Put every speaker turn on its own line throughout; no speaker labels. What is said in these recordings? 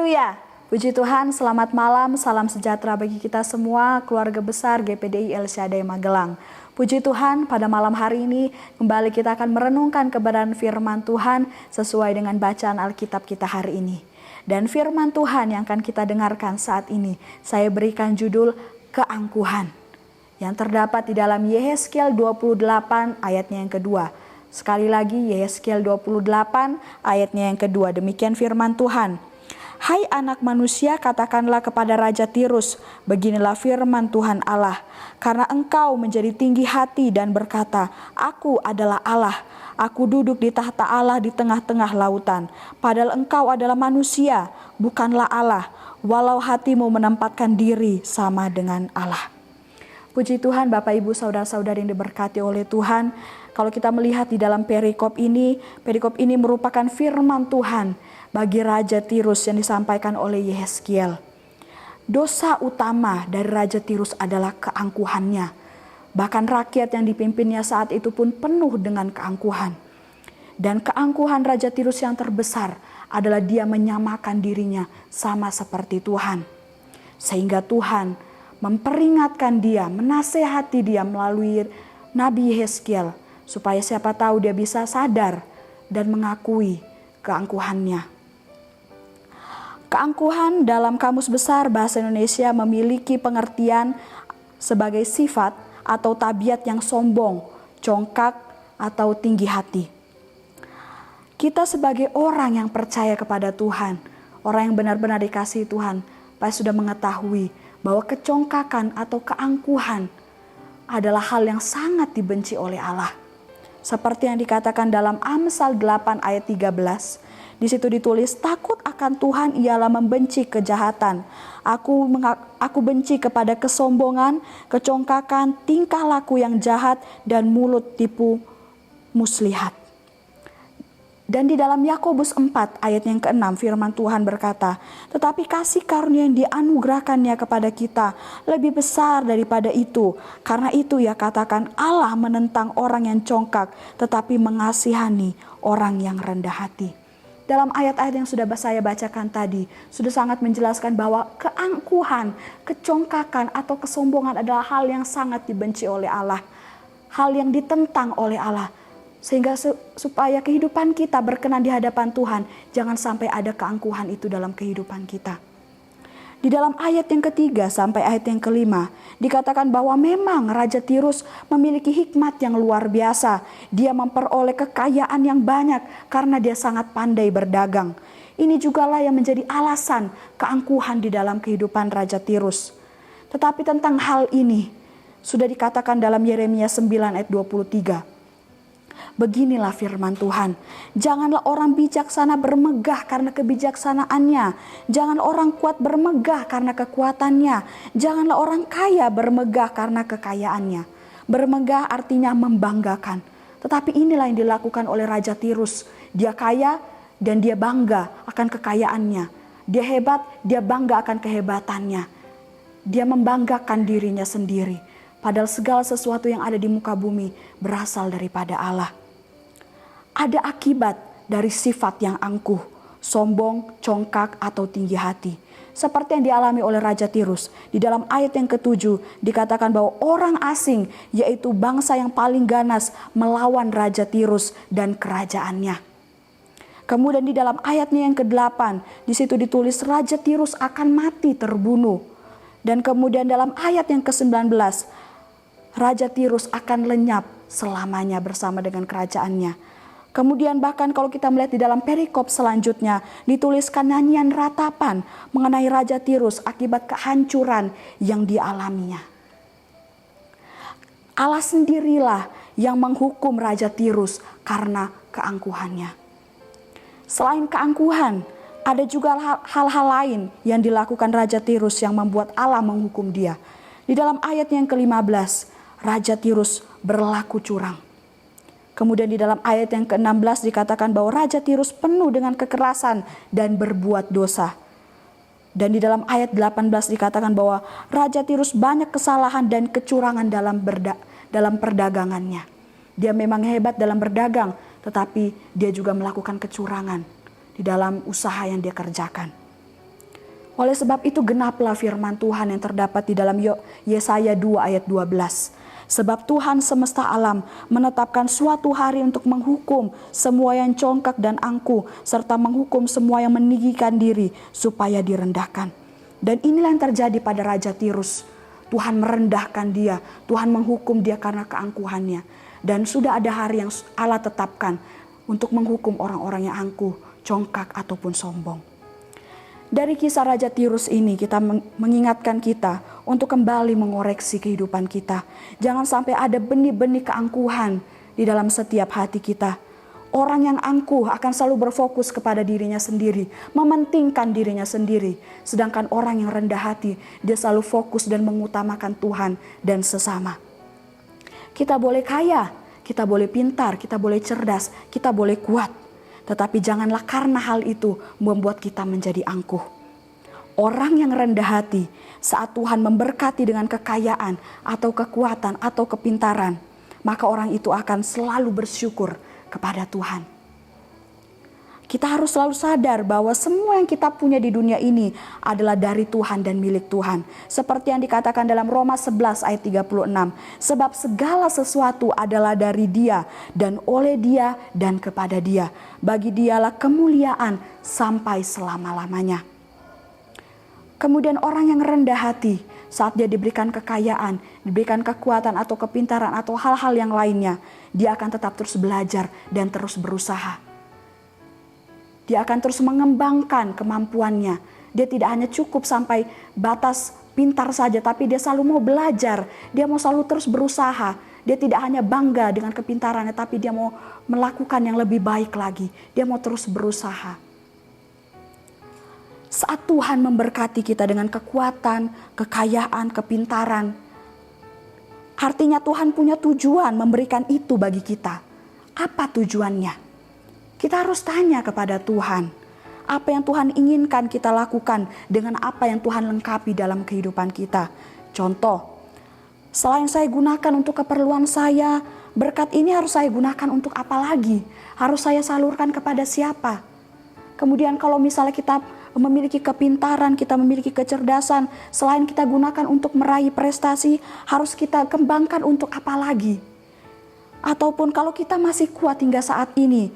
Haleluya. Puji Tuhan, selamat malam, salam sejahtera bagi kita semua, keluarga besar GPDI El Shaddai Magelang. Puji Tuhan, pada malam hari ini kembali kita akan merenungkan kebenaran firman Tuhan sesuai dengan bacaan Alkitab kita hari ini. Dan firman Tuhan yang akan kita dengarkan saat ini, saya berikan judul keangkuhan. Yang terdapat di dalam Yehezkiel 28 ayatnya yang kedua. Sekali lagi Yehezkiel 28 ayatnya yang kedua, demikian firman Tuhan. Hai anak manusia, katakanlah kepada Raja Tirus, beginilah firman Tuhan Allah. Karena engkau menjadi tinggi hati dan berkata, aku adalah Allah. Aku duduk di tahta Allah di tengah-tengah lautan. Padahal engkau adalah manusia, bukanlah Allah. Walau hatimu menempatkan diri sama dengan Allah. Puji Tuhan, Bapak Ibu saudara-saudari yang diberkati oleh Tuhan. Kalau kita melihat di dalam perikop ini merupakan firman Tuhan bagi Raja Tirus yang disampaikan oleh Yehezkiel. Dosa utama dari Raja Tirus adalah keangkuhannya. Bahkan rakyat yang dipimpinnya saat itu pun penuh dengan keangkuhan. Dan keangkuhan Raja Tirus yang terbesar adalah dia menyamakan dirinya sama seperti Tuhan. Sehingga Tuhan memperingatkan dia, menasehati dia melalui Nabi Yehezkiel. Supaya siapa tahu dia bisa sadar dan mengakui keangkuhannya. Keangkuhan dalam Kamus Besar Bahasa Indonesia memiliki pengertian sebagai sifat atau tabiat yang sombong, congkak, atau tinggi hati. Kita sebagai orang yang percaya kepada Tuhan, orang yang benar-benar dikasihi Tuhan, pasti sudah mengetahui bahwa kecongkakan atau keangkuhan adalah hal yang sangat dibenci oleh Allah. Seperti yang dikatakan dalam Amsal 8 ayat 13. Di situ ditulis, takut akan Tuhan ialah membenci kejahatan. Aku benci kepada kesombongan, kecongkakan, tingkah laku yang jahat, dan mulut tipu muslihat. Dan di dalam Yakobus 4 ayat yang ke-6 firman Tuhan berkata, tetapi kasih karunia yang dianugerahkannya kepada kita lebih besar daripada itu. Karena itu ya katakan Allah menentang orang yang congkak tetapi mengasihani orang yang rendah hati. Dalam ayat-ayat yang sudah saya bacakan tadi, sudah sangat menjelaskan bahwa keangkuhan, kecongkakan atau kesombongan adalah hal yang sangat dibenci oleh Allah. Hal yang ditentang oleh Allah. Sehingga supaya kehidupan kita berkenan di hadapan Tuhan, jangan sampai ada keangkuhan itu dalam kehidupan kita. Di dalam ayat yang ketiga sampai ayat yang kelima, dikatakan bahwa memang Raja Tirus memiliki hikmat yang luar biasa. Dia memperoleh kekayaan yang banyak karena dia sangat pandai berdagang. Ini jugalah yang menjadi alasan keangkuhan di dalam kehidupan Raja Tirus. Tetapi tentang hal ini, sudah dikatakan dalam Yeremia 9 ayat 23. Beginilah firman Tuhan, janganlah orang bijaksana bermegah karena kebijaksanaannya, jangan orang kuat bermegah karena kekuatannya, janganlah orang kaya bermegah karena kekayaannya. Bermegah artinya membanggakan, tetapi inilah yang dilakukan oleh Raja Tirus. Dia kaya dan dia bangga akan kekayaannya, dia hebat, dia bangga akan kehebatannya, dia membanggakan dirinya sendiri. Padahal segala sesuatu yang ada di muka bumi berasal daripada Allah. Ada akibat dari sifat yang angkuh, sombong, congkak, atau tinggi hati. Seperti yang dialami oleh Raja Tirus. Di dalam ayat yang ke-7 dikatakan bahwa orang asing, yaitu bangsa yang paling ganas, melawan Raja Tirus dan kerajaannya. Kemudian di dalam ayatnya yang ke-8, di situ ditulis Raja Tirus akan mati terbunuh. Dan kemudian dalam ayat yang ke-19, Raja Tirus akan lenyap selamanya bersama dengan kerajaannya. Kemudian bahkan kalau kita melihat di dalam perikop selanjutnya, dituliskan nyanyian ratapan mengenai Raja Tirus akibat kehancuran yang dialaminya. Allah sendirilah yang menghukum Raja Tirus karena keangkuhannya. Selain keangkuhan, ada juga hal-hal lain yang dilakukan Raja Tirus yang membuat Allah menghukum dia. Di dalam ayat yang ke-15, Raja Tirus berlaku curang. Kemudian di dalam ayat yang ke-16 dikatakan bahwa Raja Tirus penuh dengan kekerasan dan berbuat dosa. Dan di dalam ayat 18 dikatakan bahwa Raja Tirus banyak kesalahan dan kecurangan dalam perdagangannya. Dia memang hebat dalam berdagang, tetapi dia juga melakukan kecurangan di dalam usaha yang dia kerjakan. Oleh sebab itu genaplah firman Tuhan yang terdapat di dalam Yesaya 2 ayat 12. Sebab Tuhan semesta alam menetapkan suatu hari untuk menghukum semua yang congkak dan angkuh, serta menghukum semua yang meninggikan diri supaya direndahkan. Dan inilah yang terjadi pada Raja Tirus. Tuhan merendahkan dia, Tuhan menghukum dia karena keangkuhannya. Dan sudah ada hari yang Allah tetapkan untuk menghukum orang-orang yang angkuh, congkak ataupun sombong. Dari kisah Raja Tirus ini kita mengingatkan kita untuk kembali mengoreksi kehidupan kita. Jangan sampai ada benih-benih keangkuhan di dalam setiap hati kita. Orang yang angkuh akan selalu berfokus kepada dirinya sendiri, mementingkan dirinya sendiri. Sedangkan orang yang rendah hati, dia selalu fokus dan mengutamakan Tuhan dan sesama. Kita boleh kaya, kita boleh pintar, kita boleh cerdas, kita boleh kuat. Tetapi janganlah karena hal itu membuat kita menjadi angkuh. Orang yang rendah hati saat Tuhan memberkati dengan kekayaan atau kekuatan atau kepintaran, maka orang itu akan selalu bersyukur kepada Tuhan. Kita harus selalu sadar bahwa semua yang kita punya di dunia ini adalah dari Tuhan dan milik Tuhan. Seperti yang dikatakan dalam Roma 11 ayat 36. Sebab segala sesuatu adalah dari Dia dan oleh Dia dan kepada Dia. Bagi Dialah kemuliaan sampai selama-lamanya. Kemudian orang yang rendah hati saat dia diberikan kekayaan, diberikan kekuatan atau kepintaran atau hal-hal yang lainnya, dia akan tetap terus belajar dan terus berusaha. Dia akan terus mengembangkan kemampuannya. Dia tidak hanya cukup sampai batas pintar saja, tapi dia selalu mau belajar. Dia mau selalu terus berusaha. Dia tidak hanya bangga dengan kepintarannya, tapi dia mau melakukan yang lebih baik lagi. Dia mau terus berusaha. Saat Tuhan memberkati kita dengan kekuatan, kekayaan, kepintaran, artinya Tuhan punya tujuan memberikan itu bagi kita. Apa tujuannya? Kita harus tanya kepada Tuhan, apa yang Tuhan inginkan kita lakukan dengan apa yang Tuhan lengkapi dalam kehidupan kita. Contoh, selain saya gunakan untuk keperluan saya, berkat ini harus saya gunakan untuk apa lagi? Harus saya salurkan kepada siapa? Kemudian kalau misalnya kita memiliki kepintaran, kita memiliki kecerdasan, selain kita gunakan untuk meraih prestasi, harus kita kembangkan untuk apa lagi? Ataupun kalau kita masih kuat hingga saat ini,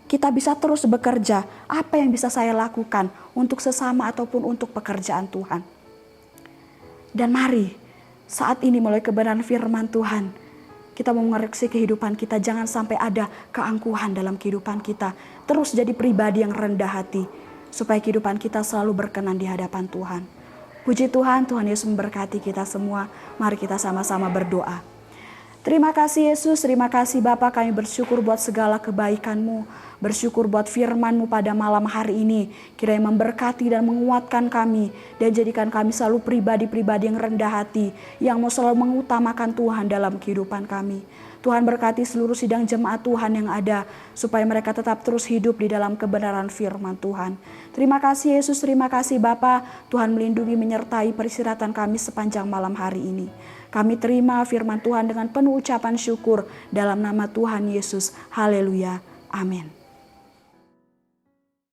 kita bisa terus bekerja. Apa yang bisa saya lakukan untuk sesama ataupun untuk pekerjaan Tuhan? Dan mari saat ini mulai kebenaran firman Tuhan, kita mau mengoreksi kehidupan kita. Jangan sampai ada keangkuhan dalam kehidupan kita. Terus jadi pribadi yang rendah hati, supaya kehidupan kita selalu berkenan di hadapan Tuhan. Puji Tuhan, Tuhan Yesus memberkati kita semua. Mari kita sama-sama berdoa. Terima kasih Yesus, terima kasih Bapa, kami bersyukur buat segala kebaikan-Mu. Bersyukur buat firman-Mu pada malam hari ini. Kiranya memberkati dan menguatkan kami. Dan jadikan kami selalu pribadi-pribadi yang rendah hati. Yang mau selalu mengutamakan Tuhan dalam kehidupan kami. Tuhan berkati seluruh sidang jemaat Tuhan yang ada. Supaya mereka tetap terus hidup di dalam kebenaran firman Tuhan. Terima kasih Yesus, terima kasih Bapa. Tuhan melindungi menyertai peristirahatan kami sepanjang malam hari ini. Kami terima firman Tuhan dengan penuh ucapan syukur. Dalam nama Tuhan Yesus. Haleluya. Amin.